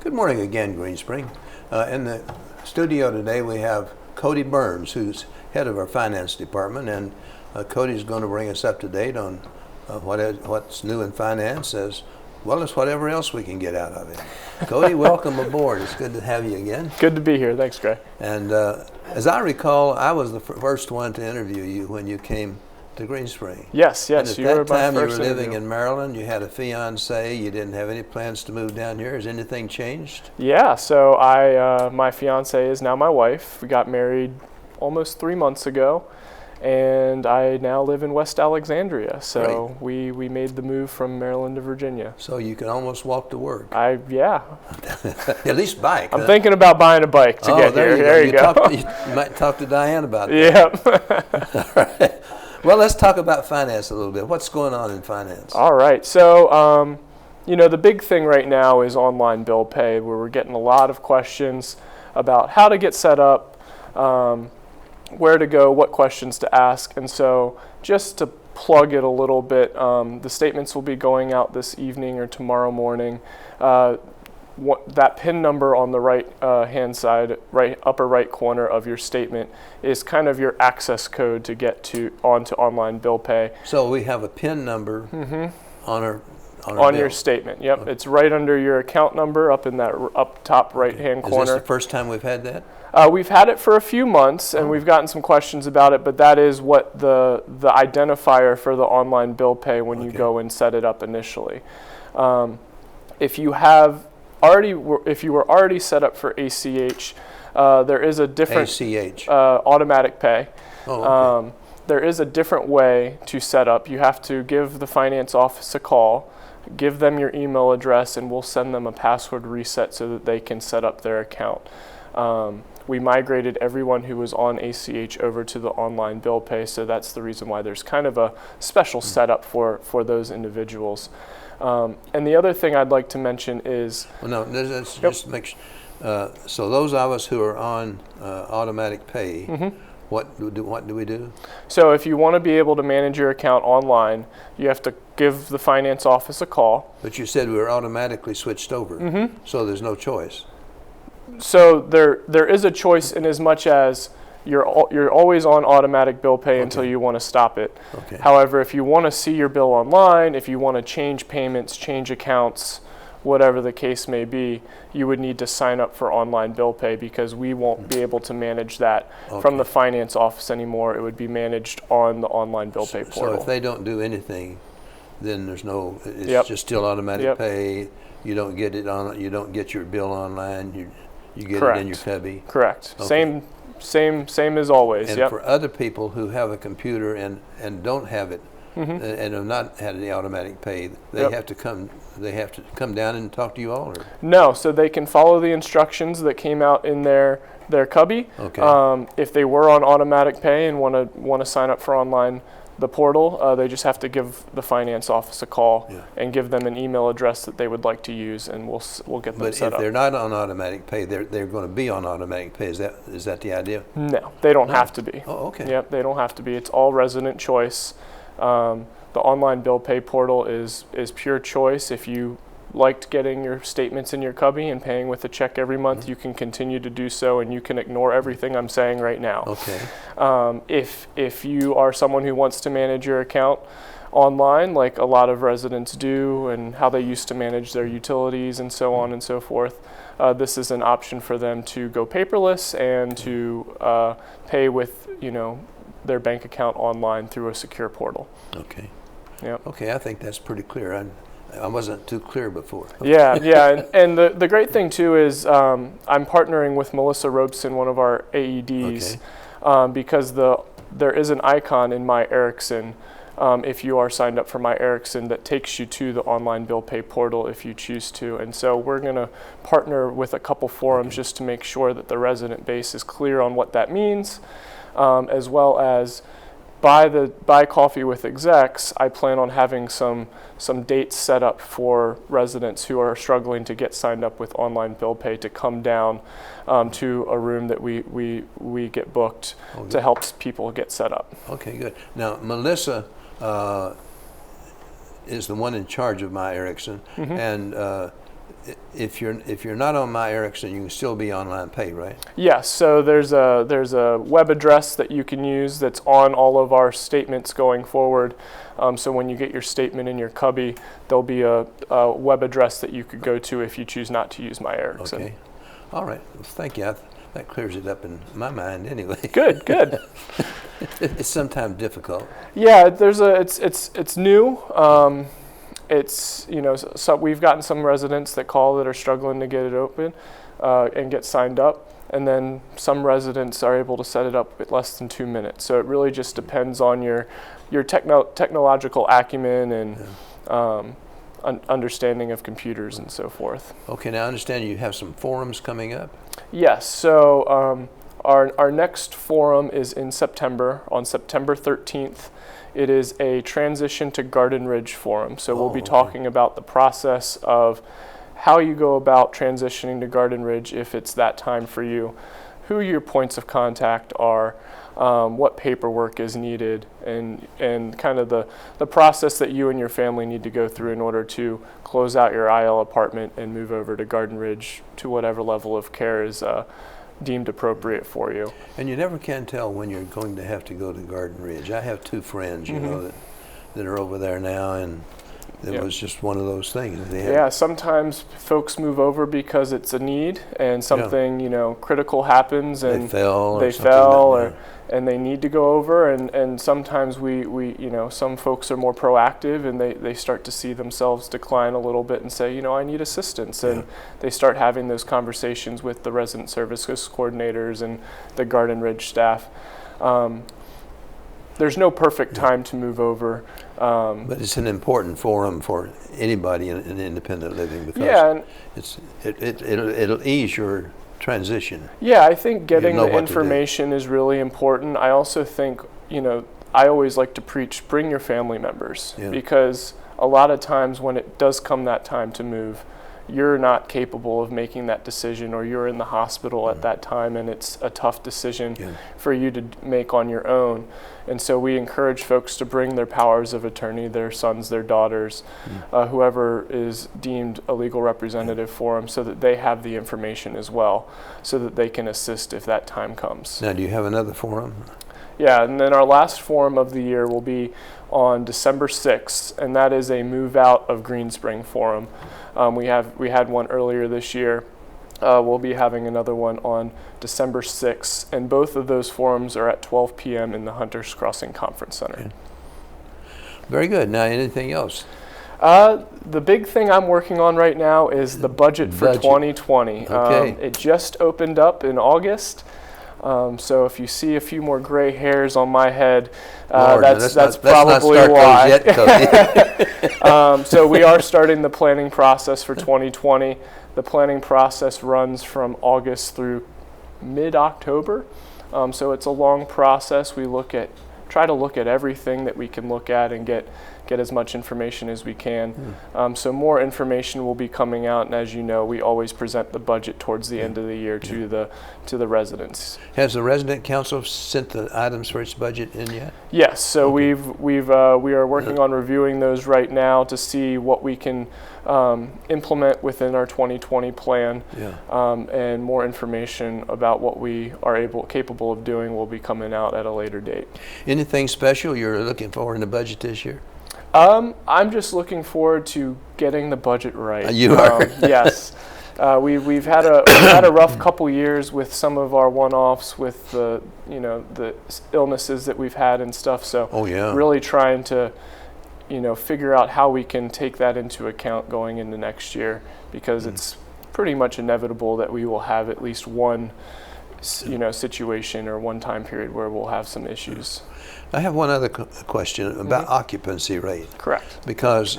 Good morning again, Green Spring. In the studio today we have Cody Burns, who's head of our finance department, and Cody's going to bring us up to date on what's new in finance, as well as whatever else we can get out of it. Cody, welcome aboard. It's good to have you again. Good to be here. Thanks, Greg. And as I recall, I was the first one to interview you when you came to Green Spring. Yes. And at You were that my time, you were first living interview. in Maryland. You had a fiance. You didn't have any plans to move down here. Has anything changed? Yeah. So my fiance is now my wife. We got married almost 3 months ago, and I now live in West Alexandria. So we made the move from Maryland to Virginia. So you can almost walk to work. Yeah. At least bike. I'm thinking about buying a bike to get here. There you go. You might talk to Diane about that. Yep. All right. Well, let's talk about finance a little bit. What's going on in finance? All right. So, the big thing right now is online bill pay, where we're getting a lot of questions about how to get set up, where to go, what questions to ask. And so just to plug it a little bit, the statements will be going out this evening or tomorrow morning. That PIN number on the right hand side, upper right corner of your statement is kind of your access code to get onto online bill pay. So we have a PIN number on our on bill. your statement. Yep, okay. It's right under your account number, up in that up top right hand corner. Is this the first time we've had that? We've had it for a few months, and we've gotten some questions about it. But that is what the identifier for the online bill pay when you go and set it up initially. If you were already set up for ACH, there is a different ACH automatic pay. Oh, okay. There is a different way to set up. You have to give the finance office a call, give them your email address, and we'll send them a password reset so that they can set up their account. We migrated everyone who was on ACH over to the online bill pay, so that's the reason why there's kind of a special setup for those individuals. And the other thing I'd like to mention is... Well, no, let's just make sure. So those of us who are on automatic pay, what do we do? So if you want to be able to manage your account online, you have to give the finance office a call. But you said we were automatically switched over, so there's no choice. So there is a choice in as much as you're always on automatic bill pay until you want to stop it. Okay. However, if you want to see your bill online, if you want to change payments, change accounts, whatever the case may be, you would need to sign up for online bill pay, because we won't be able to manage that from the finance office anymore. It would be managed on the online bill pay portal. So if they don't do anything, then it's just still automatic pay. You don't get it on. You don't get your bill online. You get it in your cubby. Correct. Okay. Same as always. And for other people who have a computer and don't have it, and have not had the automatic pay, they have to come. They have to come down and talk to you all, or? No, so they can follow the instructions that came out in their cubby. Okay. If they were on automatic pay and want to sign up for online the portal, they just have to give the finance office a call and give them an email address that they would like to use, and we'll get them set up. But if they're not on automatic pay, they're going to be on automatic pay. Is that the idea? No, they don't have to be. Oh, okay. Yep, they don't have to be. It's all resident choice. The online bill pay portal is pure choice. If you liked getting your statements in your cubby and paying with a check every month, you can continue to do so, and you can ignore everything I'm saying right now. Okay. If you are someone who wants to manage your account online, like a lot of residents do, and how they used to manage their utilities and so on and so forth, this is an option for them to go paperless and to pay with their bank account online through a secure portal. Okay. Yep. Okay, I think that's pretty clear. I wasn't too clear before. Yeah, and the great thing too is I'm partnering with Melissa Robeson, one of our AEDs, because there is an icon in My Erickson, if you are signed up for My Erickson, that takes you to the online bill pay portal if you choose to. And so we're going to partner with a couple forums just to make sure that the resident base is clear on what that means, as well as by Coffee with Execs, I plan on having some dates set up for residents who are struggling to get signed up with online bill pay to come down to a room that we get booked to help people get set up. Okay, good. Now, Melissa is the one in charge of My Erickson, and if you're not on My Erickson, you can still be online pay, right? Yes, so there's a web address that you can use that's on all of our statements going forward. So when you get your statement in your cubby, there'll be a web address that you could go to if you choose not to use My Erickson. Okay. All right. Well, thank you. That clears it up in my mind anyway. Good, good. It's sometimes difficult. Yeah, it's new. It's, you know, so we've gotten some residents that call that are struggling to get it open and get signed up, and then some residents are able to set it up in less than 2 minutes. So it really just depends on your technological acumen and understanding of computers and so forth. Okay, now I understand you have some forums coming up. Yes, so our next forum is in September, on September 13th. It is a transition to Garden Ridge forum. So we'll be talking about the process of how you go about transitioning to Garden Ridge if it's that time for you, who your points of contact are, what paperwork is needed, and kind of the process that you and your family need to go through in order to close out your IL apartment and move over to Garden Ridge to whatever level of care is deemed appropriate for you. And you never can tell when you're going to have to go to Garden Ridge. I have two friends, you know, that are over there now, and it was just one of those things. Yeah, sometimes folks move over because it's a need and something, you know, critical happens and they fell and they need to go over, and sometimes we you know, some folks are more proactive and they start to see themselves decline a little bit and say, you know, I need assistance, and they start having those conversations with the resident services coordinators and the Garden Ridge staff. There's no perfect time to move over. But it's an important forum for anybody in independent living because it'll ease your transition. Yeah, I think getting the information is really important. I also think, you know, I always like to preach, bring your family members, because a lot of times when it does come that time to move, you're not capable of making that decision, or you're in the hospital at that time and it's a tough decision for you to make on your own. And so we encourage folks to bring their powers of attorney, their sons, their daughters, whoever is deemed a legal representative for them, so that they have the information as well, so that they can assist if that time comes. Now, do you have another forum? Yeah, and then our last forum of the year will be on December 6th, and that is a move out of Green Spring forum. We had one earlier this year. We'll be having another one on December 6th, and both of those forums are at 12 p.m. in the Hunters Crossing Conference Center. Okay. Very good. Now, anything else? The big thing I'm working on right now is the budget for 2020. Okay. It just opened up in August. So if you see a few more gray hairs on my head, that's probably why. Yet, so we are starting the planning process for 2020. The planning process runs from August through mid-October. So it's a long process. We try to look at everything that we can look at and get as much information as we can. So more information will be coming out, and as you know, we always present the budget towards the end of the year to the residents. Has the resident council sent the items for its budget in yet? Yes. So we are working on reviewing those right now to see what we can implement within our 2020 plan, and more information about what we are capable of doing will be coming out at a later date. Anything special you're looking for in the budget this year? I'm just looking forward to getting the budget right. You are? Yes. We've had a rough couple years with some of our one-offs with the illnesses that we've had and stuff. So really trying to figure out how we can take that into account going into next year, because it's pretty much inevitable that we will have at least one situation or one time period where we'll have some issues. I have one other question about occupancy rate. Correct. Because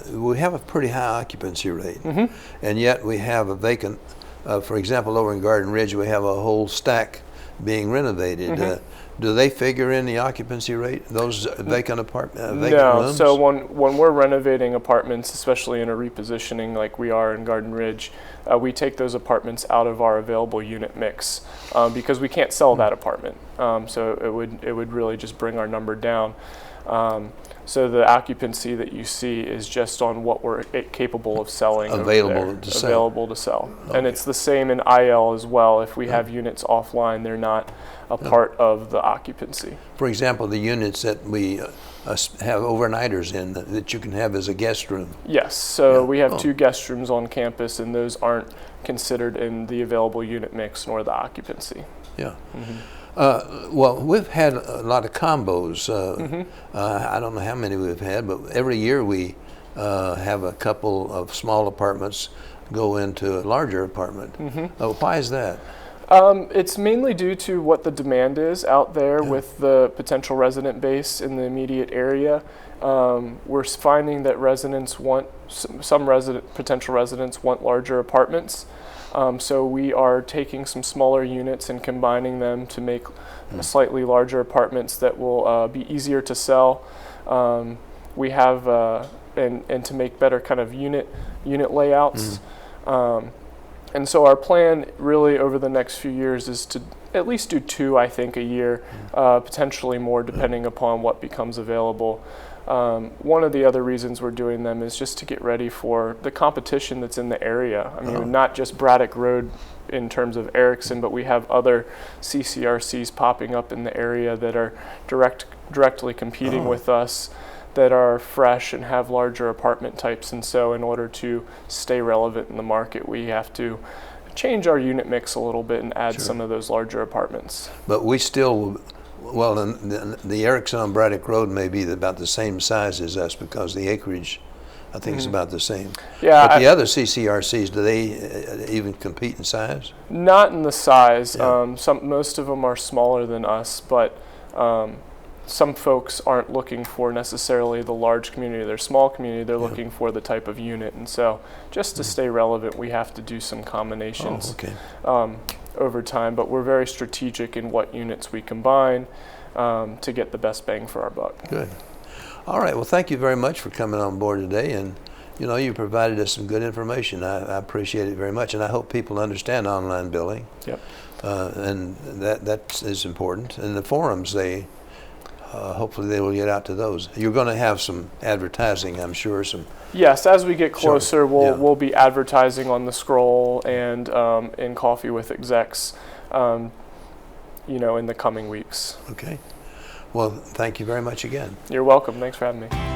we have a pretty high occupancy rate, and yet we have a vacant, for example, over in Garden Ridge, we have a whole stack being renovated. Do they figure in the occupancy rate, those vacant rooms? So when we're renovating apartments, especially in a repositioning like we are in Garden Ridge, we take those apartments out of our available unit mix because we can't sell that apartment. So it would really just bring our number down. So the occupancy that you see is just on what we're capable of selling Available to sell. Available to sell. Okay. And it's the same in IL as well. If we have units offline, they're not a part of the occupancy. For example, the units that we have overnighters in that you can have as a guest room. Yes, so Yeah. we have 2 guest rooms on campus, and those aren't considered in the available unit mix nor the occupancy. Yeah. Well, we've had a lot of combos. I don't know how many we've had, but every year we have a couple of small apartments go into a larger apartment. Why is that? It's mainly due to what the demand is out there with the potential resident base in the immediate area. We're finding that residents want, some potential residents want larger apartments. So we are taking some smaller units and combining them to make slightly larger apartments that will be easier to sell. We have, and to make better kind of unit layouts. And so our plan really over the next few years is to at least do 2, I think, a year, potentially more depending upon what becomes available. One of the other reasons we're doing them is just to get ready for the competition that's in the area. I mean, not just Braddock Road in terms of Erickson, but we have other CCRCs popping up in the area that are directly competing with us, that are fresh and have larger apartment types. And so in order to stay relevant in the market, we have to change our unit mix a little bit and add some of those larger apartments. But we still, well, the Erickson on Braddock Road may be about the same size as us because the acreage, I think, is about the same. Yeah, but the other CCRCs, do they even compete in size? Not in the size. Most of them are smaller than us, but some folks aren't looking for necessarily the large community. They're small community. They're looking for the type of unit. And so just to stay relevant, we have to do some combinations over time. But we're very strategic in what units we combine to get the best bang for our buck. Good. All right. Well, thank you very much for coming on board today. And, you know, you provided us some good information. I appreciate it very much. And I hope people understand online billing. Yep. And that is important. And the forums, hopefully they will get out to those. You're going to have some advertising, I'm sure. Yes, as we get closer, we'll be advertising on the scroll and in Coffee with Execs, in the coming weeks. Okay. Well, thank you very much again. You're welcome. Thanks for having me.